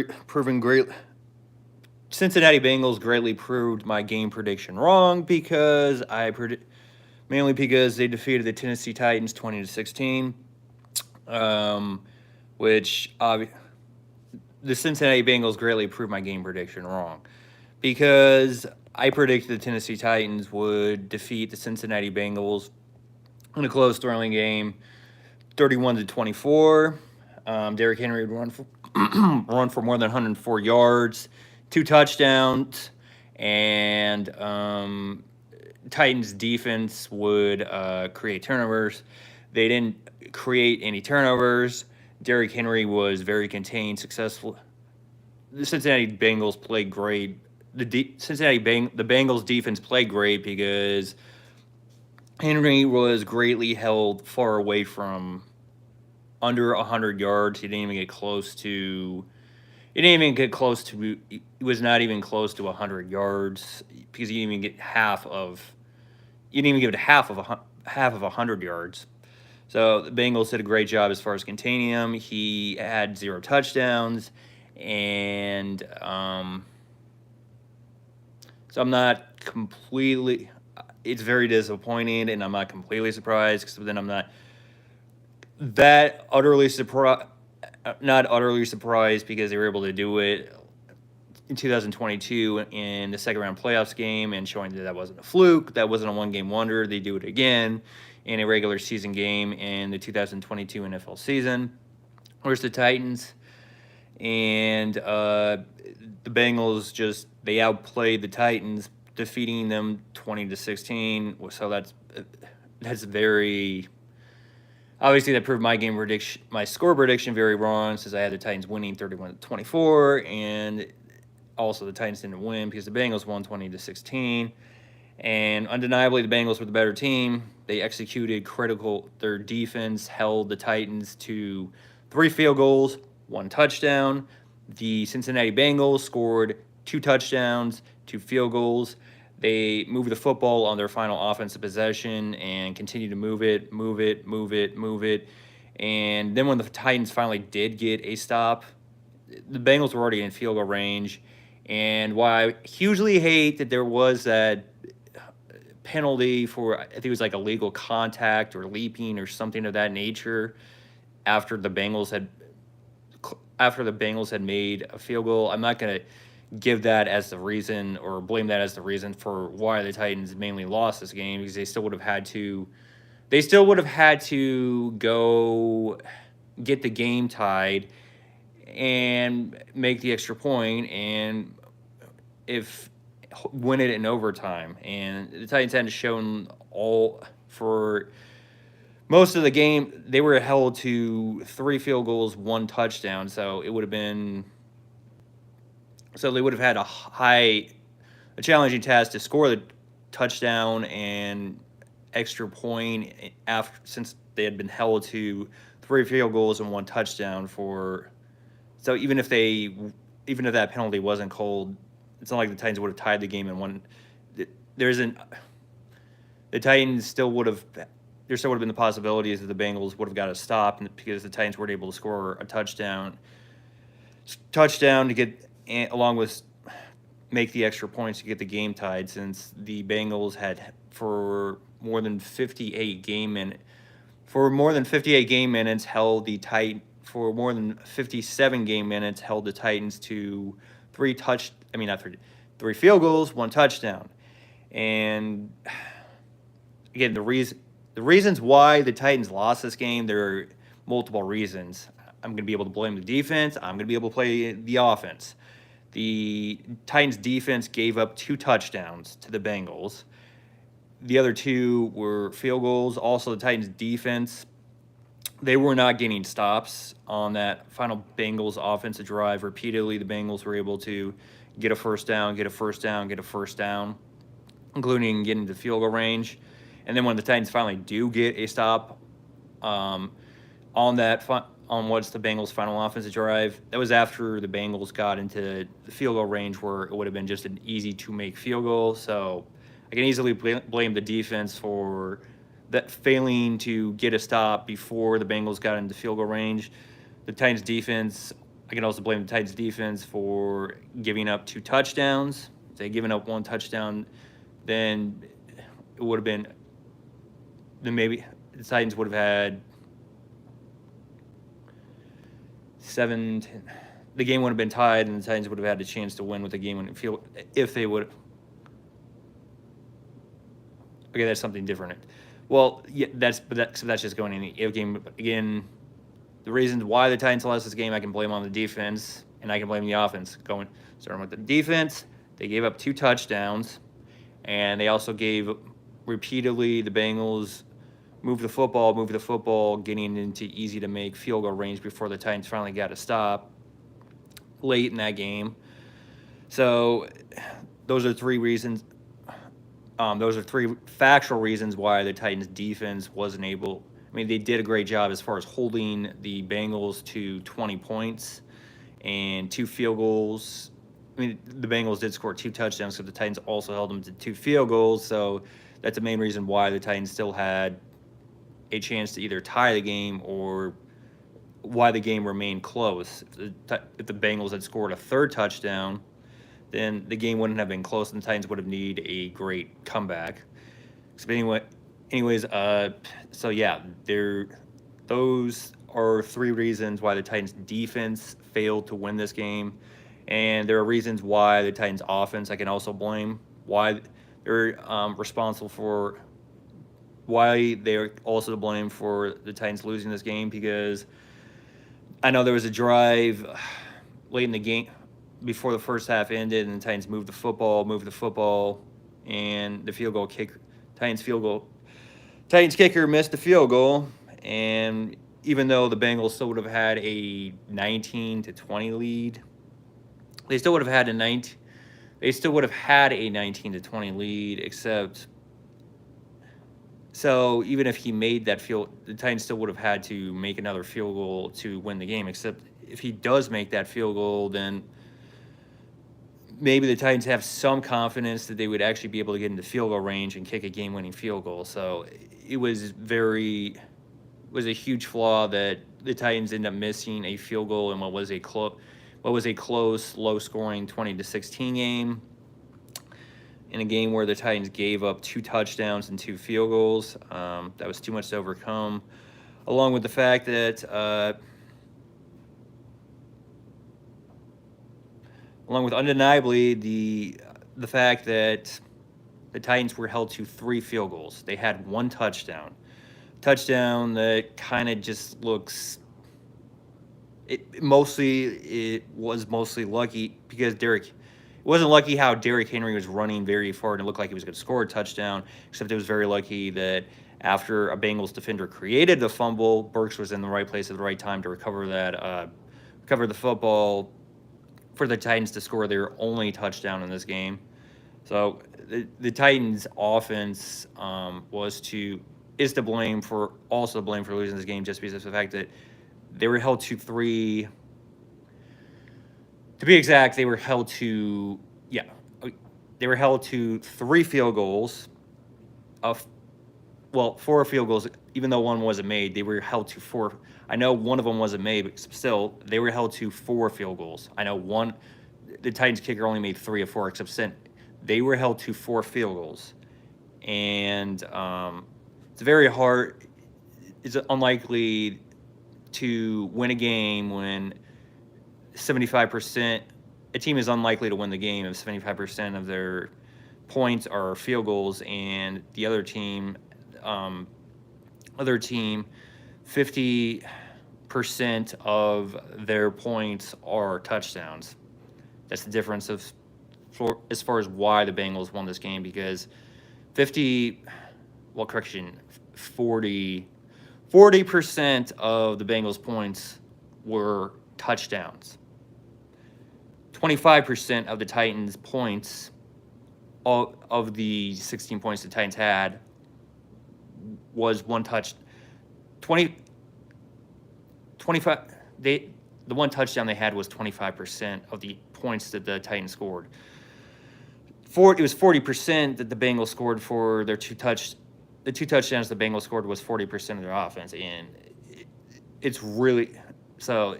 proving great. Cincinnati Bengals greatly proved my game prediction wrong because mainly because they defeated the Tennessee Titans 20-16, um, which the Cincinnati Bengals greatly proved my game prediction wrong because I predicted the Tennessee Titans would defeat the Cincinnati Bengals in a close thrilling game, 31-24. Derrick Henry would run for more than 104 yards, 2 touchdowns, and Titans defense would create turnovers. They didn't create any turnovers. Derrick Henry was very contained, successful. The Cincinnati Bengals played great. The Bengals defense played great because Henry was greatly held far away from under 100 yards. He didn't even get close to. He didn't even get close to. He was not even close to 100 yards because he didn't even get half of. You didn't even give it half of 100 yards. So the Bengals did a great job as far as containing him. He had 0 touchdowns, and so I'm not completely. It's very disappointing, and I'm not completely surprised because then I'm that utterly surprised. Not utterly surprised because they were able to do it in 2022 in the second round playoffs game and showing that wasn't a fluke, that wasn't a one game wonder. They do it again in a regular season game in the 2022 NFL season. Where's the Titans? And the Bengals they outplayed the Titans, defeating them 20-16. So that's very obviously that proved my score prediction very wrong since I had the Titans winning 31-24, and also the Titans didn't win because the Bengals won 20-16. And undeniably, the Bengals were the better team. They executed critical. Their defense held the Titans to 3 field goals, 1 touchdown. The Cincinnati Bengals scored 2 touchdowns, 2 field goals. They moved the football on their final offensive possession and continued to move it, move it, move it, move it. And then when the Titans finally did get a stop, the Bengals were already in field goal range. And while I hugely hate that there was that penalty for, I think it was like illegal contact or leaping or something of that nature after the Bengals had made a field goal, I'm not going to give that as the reason or blame that as the reason for why the Titans mainly lost this game because they still would have had to go get the game tied and make the extra point and if win it in overtime. And the Titans hadn't shown all for most of the game. They were held to 3 field goals, 1 touchdown. So it would have been. So they would have had a challenging task to score the touchdown and extra point after since they had been held to 3 field goals and 1 touchdown for. So even if that penalty wasn't called, it's not like the Titans would have tied the game and won. There isn't. The Titans still would have. There still would have been the possibilities that the Bengals would have got a stop because the Titans weren't able to score a touchdown to get along with make the extra points to get the game tied since the Bengals had for more than 58 game minutes held the Titans for more than 57 game minutes held the Titans to 3 field goals, 1 touchdown. And again, the reasons why the Titans lost this game, there are multiple reasons. I'm going to be able to blame the defense. I'm going to be able to play the offense. The Titans defense gave up 2 touchdowns to the Bengals. The other 2 were field goals. Also, the Titans defense, they were not getting stops on that final Bengals offensive drive. Repeatedly, the Bengals were able to get a first down, including getting to field goal range. And then when the Titans finally do get a stop on what's the Bengals' final offensive drive, that was after the Bengals got into the field goal range where it would have been just an easy to make field goal. So I can easily blame the defense for that failing to get a stop before the Bengals got into field goal range. The Titans defense I can also blame the Titans defense for giving up 2 touchdowns. If they'd given up 1 touchdown, then it would have been, then maybe the Titans would have had 7, 10. The game would have been tied, and the Titans would have had a chance to win with the game winning field if they would. Okay, that's something different. Well, yeah, that's just going in the if game. Again, the reasons why the Titans lost this game, I can blame on the defense, and I can blame the offense. Starting with the defense, they gave up 2 touchdowns, and they also gave repeatedly the Bengals move the football, getting into easy to make field goal range before the Titans finally got a stop late in that game. So those are 3 reasons. Those are 3 factual reasons why the Titans defense wasn't able. I mean, they did a great job as far as holding the Bengals to 20 points and 2 field goals. I mean, the Bengals did score 2 touchdowns, so the Titans also held them to 2 field goals. So that's the main reason why the Titans still had a chance to either tie the game or why the game remained close. If the Bengals had scored a 3rd touchdown, then the game wouldn't have been close, and the Titans would have needed a great comeback. So anyways, so yeah, those are 3 reasons why the Titans defense failed to win this game, and there are reasons why the Titans offense I can also blame, why they're responsible for, why they're also to blame for the Titans losing this game, because I know there was a drive late in the game before the first half ended, and the Titans moved the football, and the field goal kicker, Titans kicker missed the field goal, and even though the Bengals still would have had a 19-20 lead, they still would have had a 19-20 lead, except so even if he made that field, the Titans still would have had to make another field goal to win the game, except if he does make that field goal, then maybe the Titans have some confidence that they would actually be able to get into field goal range and kick a game-winning field goal. So it was a huge flaw that the Titans ended up missing a field goal in what was a close, low-scoring 20-16 game, in a game where the Titans gave up 2 touchdowns and 2 field goals. That was too much to overcome, along with the fact that along with undeniably the fact that the Titans were held to 3 field goals. They had 1 touchdown that kind of just looks. It was mostly lucky because it wasn't lucky how Derrick Henry was running very far and it looked like he was going to score a touchdown, except it was very lucky that after a Bengals defender created the fumble, Burks was in the right place at the right time to recover the football for the Titans to score their only touchdown in this game. So the Titans offense is to blame for losing this game, just because of the fact that they were held to 3. To be exact, they were held to 3 field goals. 4 field goals, even though 1 wasn't made. They were held to 4. I know one of them wasn't made, but still, they were held to 4 field goals. I know the Titans kicker only made 3 of 4, except they were held to 4 field goals. And it's very hard. It's unlikely to win a game when 75%. A team is unlikely to win the game if 75% of their points are field goals, and the other team, 50% of their points are touchdowns. That's the difference as far as why the Bengals won this game, because 40% of the Bengals' points were touchdowns. 25% of the Titans' points, of the 16 points the Titans had, was 1 touch. 25. The 1 touchdown they had was 25% of the points that the Titans scored. It was 40% that the Bengals scored for their 2 touchdowns. The 2 touchdowns the Bengals scored was 40% of their offense, and it's really so.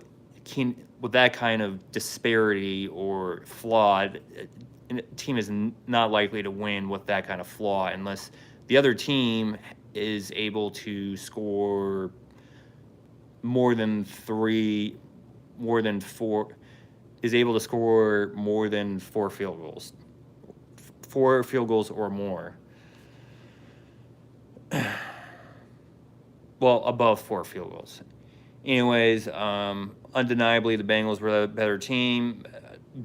with that kind of disparity or flaw, a team is not likely to win with that kind of flaw unless the other team is able to score more than three, more than four, is able to score more than 4 field goals, 4 field goals or more. Well, above 4 field goals. Anyways, undeniably the Bengals were the better team.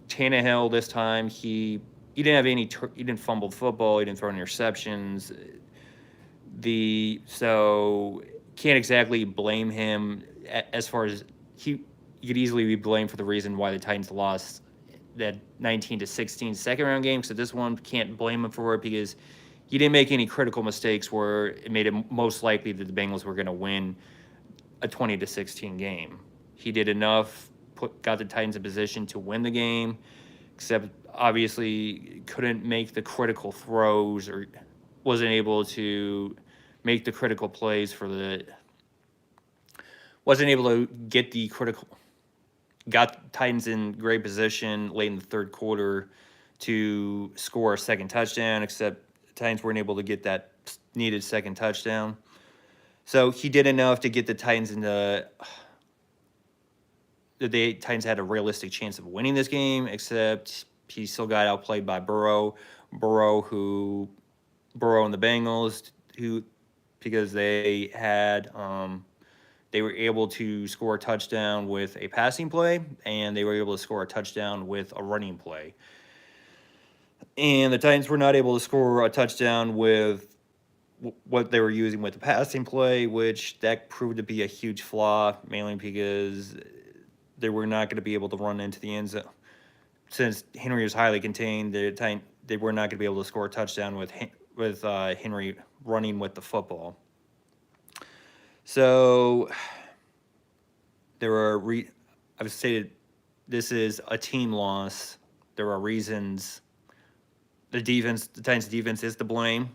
Tannehill this time he didn't have he didn't fumble the football, he didn't throw interceptions. So can't exactly blame him as far as he could easily be blamed for the reason why the Titans lost that 19-16 second round game. So this one can't blame him for it because he didn't make any critical mistakes where it made it most likely that the Bengals were going to win a 20-16 game. He did enough, got the Titans in position to win the game, except obviously couldn't make the critical throws or wasn't able to make the critical plays wasn't able to get the critical, got Titans in great position late in the third quarter to score a second touchdown, except the Titans weren't able to get that needed second touchdown. So he did enough to get the Titans the Titans had a realistic chance of winning this game, except he still got outplayed by Burrow. Burrow and the Bengals, because they were able to score a touchdown with a passing play, and they were able to score a touchdown with a running play. And the Titans were not able to score a touchdown with what they were using with the passing play, which that proved to be a huge flaw, mainly because they were not going to be able to run into the end zone. Since Henry was highly contained, they were not going to be able to score a touchdown with Henry running with the football. So I've stated this is a team loss. There are reasons. The Titans' defense is to blame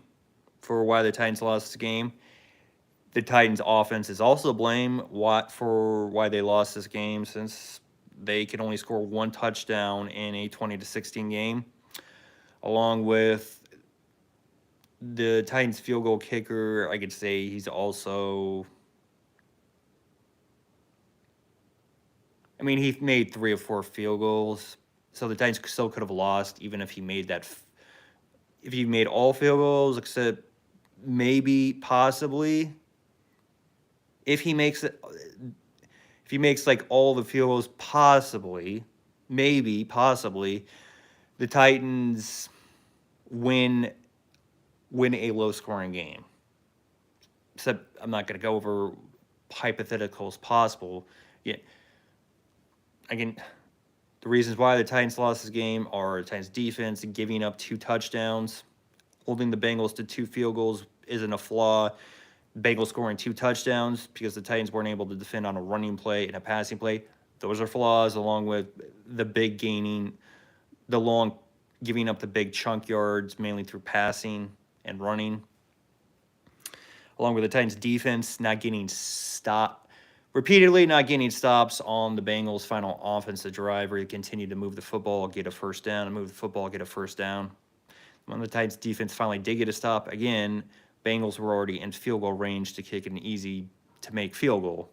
for why the Titans lost this game. The Titans' offense is also to blame for why they lost this game, since they could only score 1 touchdown in a 20-16 game, along with the Titans' field goal kicker. I could say he's also, I mean, he made 3 or 4 field goals, so the Titans still could have lost even if he made all field goals, except maybe, possibly, if he makes like all the field goals, possibly, the Titans win a low-scoring game. Except I'm not going to go over hypotheticals possible. Yeah, again, the reasons why the Titans lost this game are the Titans' defense giving up 2 touchdowns. Holding the Bengals to 2 field goals isn't a flaw. Bengals scoring 2 touchdowns because the Titans weren't able to defend on a running play and a passing play. Those are flaws, along with giving up the big chunk yards, mainly through passing and running. Along with the Titans' defense repeatedly not getting stops on the Bengals' final offensive drive, where they continued to move the football, get a first down, and move the football, get a first down. When the Titans' defense finally did get a stop, again, Bengals were already in field goal range to kick an easy-to-make field goal.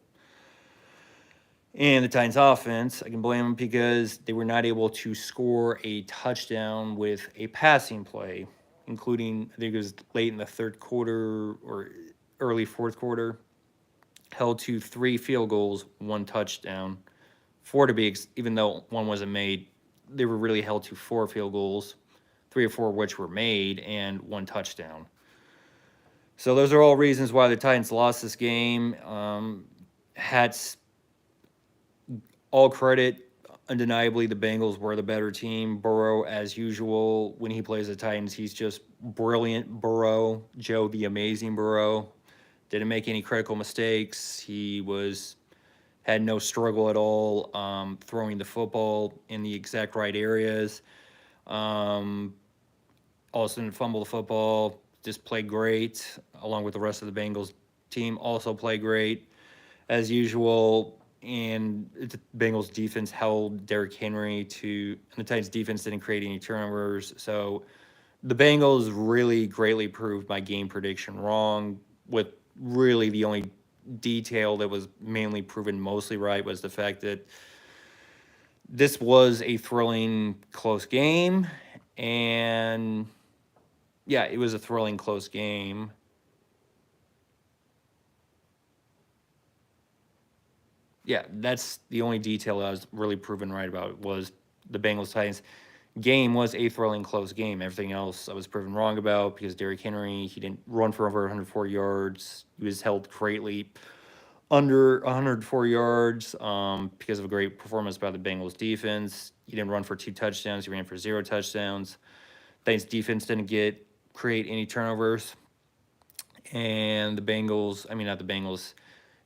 And the Titans' offense, I can blame them because they were not able to score a touchdown with a passing play, including, I think it was late in the third quarter or early fourth quarter, held to 3 field goals, 1 touchdown. 4 to be, even though 1 wasn't made, they were really held to 4 field goals, 3 or 4 of which were made, and 1 touchdown. So those are all reasons why the Titans lost this game. All credit, undeniably, the Bengals were the better team. Burrow, as usual, when he plays the Titans, he's just brilliant. Burrow, Joe the Amazing Burrow, didn't make any critical mistakes. He had no struggle at all throwing the football in the exact right areas. Also didn't fumble the football. Just played great, along with the rest of the Bengals team. Also played great, as usual. and the Bengals defense held Derrick Henry to, and the Titans defense didn't create any turnovers. So the Bengals really greatly proved my game prediction wrong. With really the only detail that was mainly proven mostly right was the fact that this was a thrilling, close game. And yeah, it was a thrilling, close game. Yeah, that's the only detail I was really proven right about was the Bengals Titans game was a thrilling close game. Everything else I was proven wrong about because Derrick Henry, he didn't run for over 104 yards. He was held greatly under 104 yards because of a great performance by the Bengals defense. He didn't run for 2 touchdowns. He ran for 0 touchdowns. Titans defense didn't create any turnovers. And the Bengals, I mean, not the Bengals,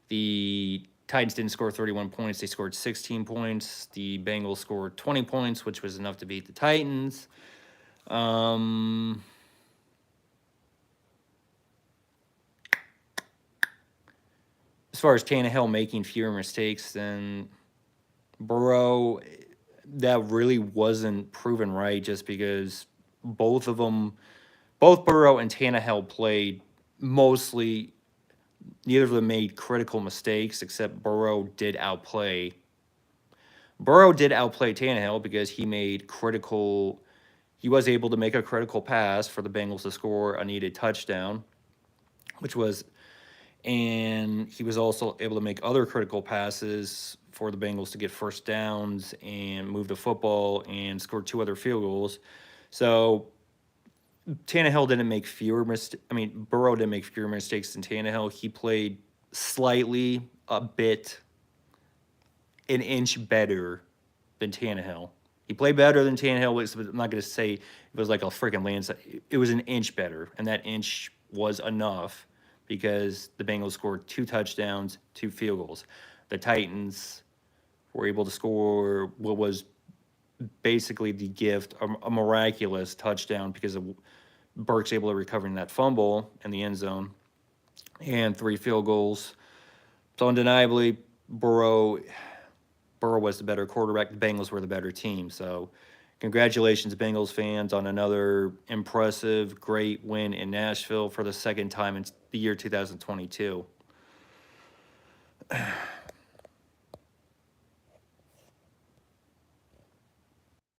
the Titans didn't score 31 points. They scored 16 points. The Bengals scored 20 points, which was enough to beat the Titans. As far as Tannehill making fewer mistakes than Burrow, that really wasn't proven right just because both of them, both Burrow and Tannehill played mostly, neither of them made critical mistakes except Burrow did outplay. Burrow did outplay Tannehill because he was able to make a critical pass for the Bengals to score a needed touchdown, which was, and he was also able to make other critical passes for the Bengals to get first downs and move the football and score 2 other field goals. So Tannehill didn't make fewer mistakes. I mean, Burrow didn't make fewer mistakes than Tannehill. He played slightly, a bit, an inch better than Tannehill. He played better than Tannehill. I'm not going to say it was like a freaking landslide. It was an inch better, and that inch was enough because the Bengals scored 2 touchdowns, 2 field goals. The Titans were able to score what was basically the gift, a miraculous touchdown because of Burks able to recover in that fumble in the end zone, and 3 field goals. So undeniably, Burrow was the better quarterback. The Bengals were the better team. So congratulations, Bengals fans, on another impressive, great win in Nashville for the second time in the year 2022.